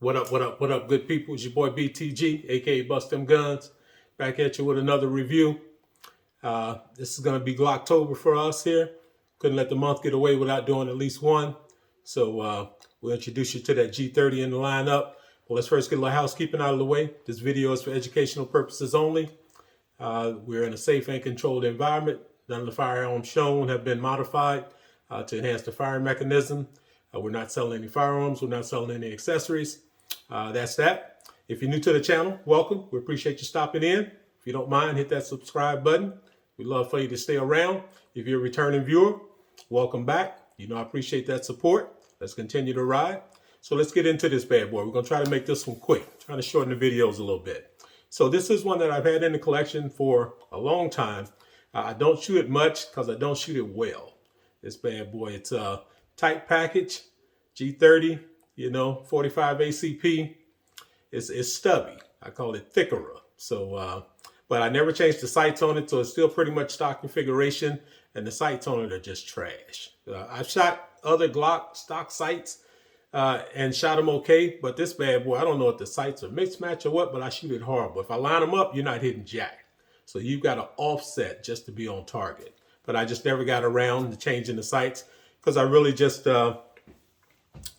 What up, what up, what up, good people? It's your boy BTG, aka Bust Them Guns, back at you with another review. This is going to be Glocktober for us here. Couldn't let the month get away without doing at least one. So we'll introduce you to that G30 in the lineup. Well, let's first get a little housekeeping out of the way. This video is for educational purposes only. We're in a safe and controlled environment. None of the firearms shown have been modified to enhance the firing mechanism. We're not selling any firearms. We're not selling any accessories. That's that. If you're new to the channel, welcome. We appreciate you stopping in. If you don't mind, hit that subscribe button. We'd love for you to stay around. If you're a returning viewer, welcome back. You know I appreciate that support. Let's continue to ride. So let's get into this bad boy. We're going to try to make this one quick. Trying to shorten the videos a little bit. So this is one that I've had in the collection for a long time. I don't shoot it much because I don't shoot it well. This bad boy, it's a tight package, G30, 45 ACP. It's stubby. I call it thickerer. So, but I never changed the sights on it, so it's still pretty much stock configuration, and the sights on it are just trash. I've shot other Glock stock sights and shot them okay, but this bad boy, I don't know if the sights are mixed match or what, but I shoot it horrible. If I line them up, you're not hitting jack. So you've got to offset just to be on target. But I just never got around to changing the sights because I really just,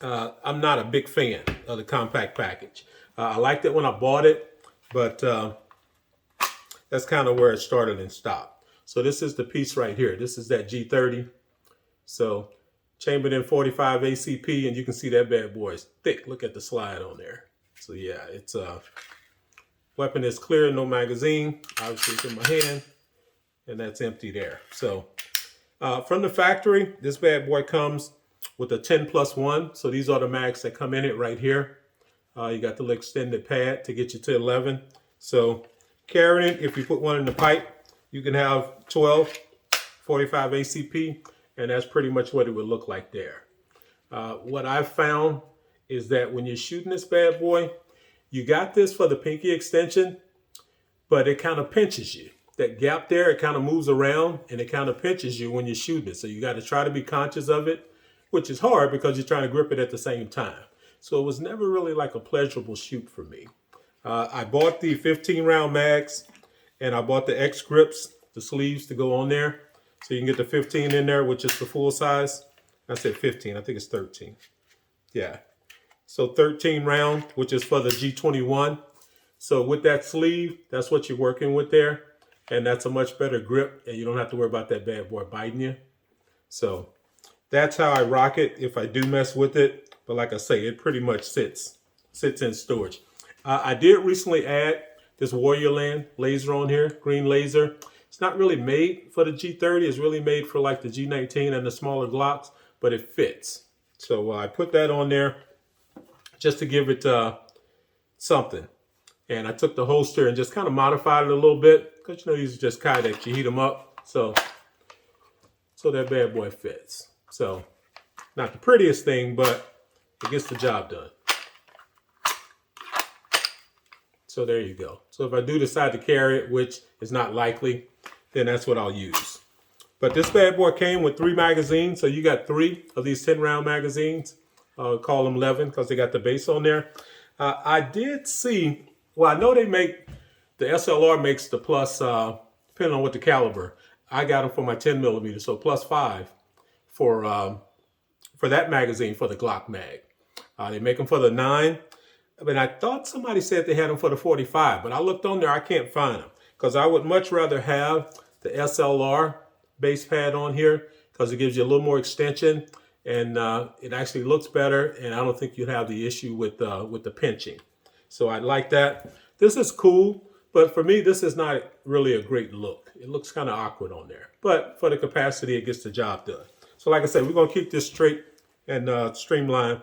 I'm not a big fan of the compact package. I liked it when I bought it, but that's kind of where it started and stopped. So this is the piece right here. This is that G30. So chambered in 45 ACP, and you can see that bad boy is thick. Look at the slide on there. So yeah, it's weapon is clear, no magazine. Obviously it's in my hand, and that's empty there. So from the factory, this bad boy comes with a 10+1. So these are the mags that come in it right here. You got the little extended pad to get you to 11. So carrying it, if you put one in the pipe, you can have 12, 45 ACP, and that's pretty much what it would look like there. What I've found is that when you're shooting this bad boy, you got this for the pinky extension, but it kind of pinches you. That gap there, it kind of moves around and it kind of pinches you when you're shooting it. So you got to try to be conscious of it, which is hard because you're trying to grip it at the same time. So it was never really like a pleasurable shoot for me. I bought the 15 round mags and I bought the X grips, the sleeves to go on there. So you can get the 15 in there, which is the full size. I said 15, I think it's 13. Yeah. So 13 round, which is for the G21. So with that sleeve, that's what you're working with there. And that's a much better grip, and you don't have to worry about that bad boy biting you. So that's how I rock it if I do mess with it. But like I say, it pretty much sits in storage. I did recently add this Warriorland laser on here, green laser. It's not really made for the G30. It's really made for like the G19 and the smaller Glocks, but it fits. So I put that on there just to give it something. And I took the holster and just kind of modified it a little bit because these are just Kydex. You heat them up, so that bad boy fits. So not the prettiest thing, but it gets the job done. So there you go. So if I do decide to carry it, which is not likely, then that's what I'll use. But this bad boy came with 3 magazines, so you got 3 of these 10 round magazines. Call them 11 because they got the base on there. I did see. Well, I know they make, the SLR makes the plus, depending on what the caliber. I got them for my 10 millimeter, so +5 for that magazine for the Glock mag. They make them for the 9. I mean, I thought somebody said they had them for the 45, but I looked on there, I can't find them. Because I would much rather have the SLR base pad on here because it gives you a little more extension and it actually looks better, and I don't think you'd have the issue with the pinching. So I like that. This is cool, but for me, this is not really a great look. It looks kind of awkward on there. But for the capacity, it gets the job done. So like I said, we're going to keep this straight and streamlined.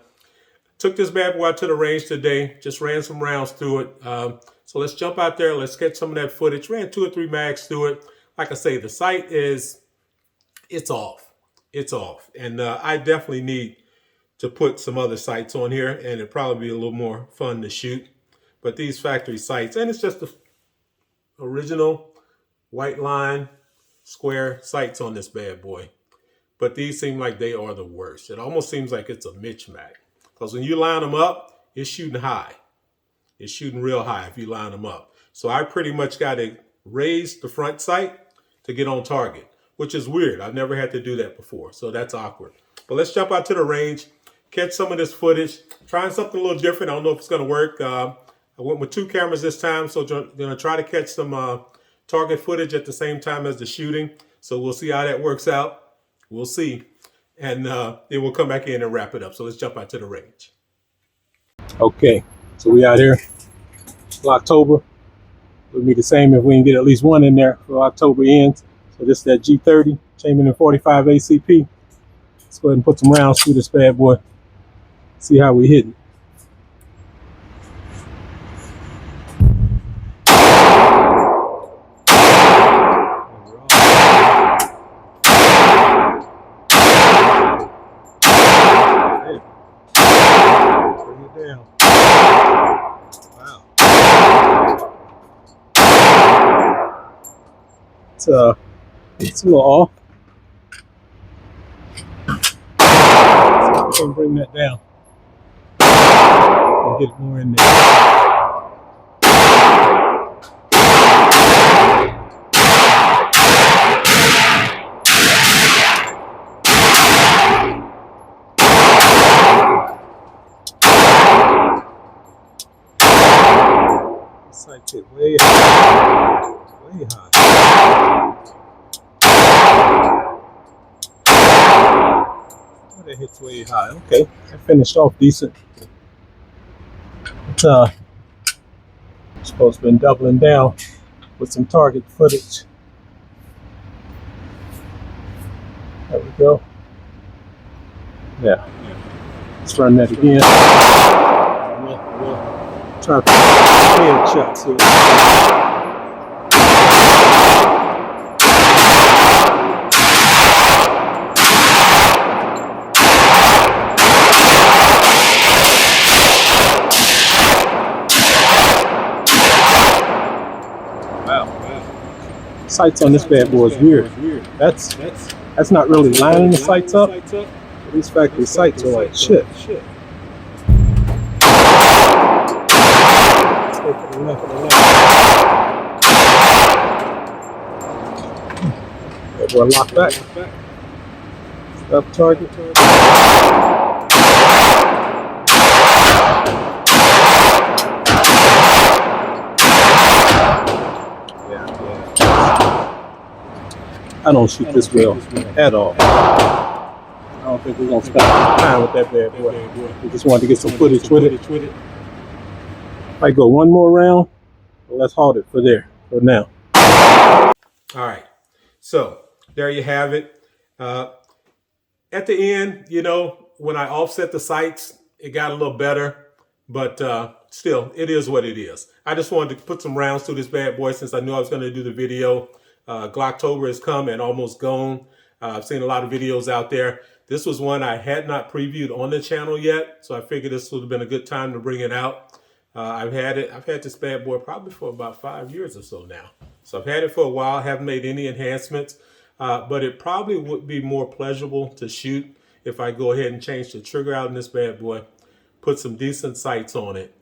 Took this bad boy out to the range today. Just ran some rounds through it. So let's jump out there. Let's get some of that footage. Ran 2 or 3 mags through it. Like I say, the sight it's off. It's off. And I definitely need to put some other sights on here, and it'd probably be a little more fun to shoot. But these factory sights, and it's just the original white line square sights on this bad boy. But these seem like they are the worst. It almost seems like it's a mismatch. Because when you line them up, it's shooting high. It's shooting real high if you line them up. So I pretty much got to raise the front sight to get on target, which is weird. I've never had to do that before, so that's awkward. But let's jump out to the range, catch some of this footage, trying something a little different. I don't know if it's going to work. I went with 2 cameras this time, so I'm going to try to catch some target footage at the same time as the shooting. So we'll see how that works out. We'll see. And then we'll come back in and wrap it up. So let's jump out to the range. Okay, so we out here. Glocktober. It'll be the same if we can get at least one in there for October ends. So this is that G30, Chamberlain in 45 ACP. Let's go ahead and put some rounds through this bad boy. See how we hitting. Bring it down. Wow. It's a little off. So we can bring that down and get it more in there. Sight hit way high. Way high. Oh, that hits way high. Okay, that finished off decent. It's supposed to be doubling down with some target footage. There we go. Yeah. Let's run that again. We'll try to head shots here. Sights on this bad boy is weird. That's not really lining the sights up. These factory sights are like shit. Let's go for the left. Bad boy lock back. Stop target. I don't shoot this well at all. I don't think we're gonna spend time with that bad boy. We just wanted to get some footage with it. Might go one more round, but let's halt it for now. All right, so there you have it. At the end, you know, when I offset the sights, it got a little better, but still, it is what it is. I just wanted to put some rounds through this bad boy since I knew I was going to do the video. Glocktober has come and almost gone. I've seen a lot of videos out there. This was one I had not previewed on the channel yet, so I figured this would have been a good time to bring it out. I've had this bad boy probably for about 5 years or so now. So I've had it for a while. I haven't made any enhancements, but it probably would be more pleasurable to shoot if I go ahead and change the trigger out in this bad boy, put some decent sights on it,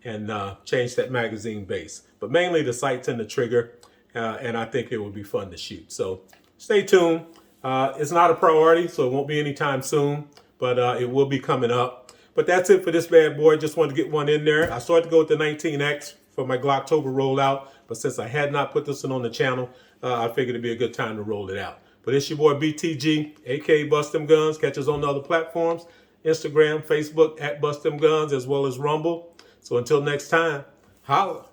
and change that magazine base. But mainly the sights and the trigger. And I think it would be fun to shoot. So stay tuned. It's not a priority, so it won't be anytime soon, but it will be coming up. But that's it for this bad boy. Just wanted to get one in there. I started to go with the 19X for my Glocktober rollout, but since I had not put this one on the channel, I figured it'd be a good time to roll it out. But it's your boy BTG, aka Bust Them Guns. Catch us on the other platforms, Instagram, Facebook, @Bust Them Guns, as well as Rumble. So until next time, holla.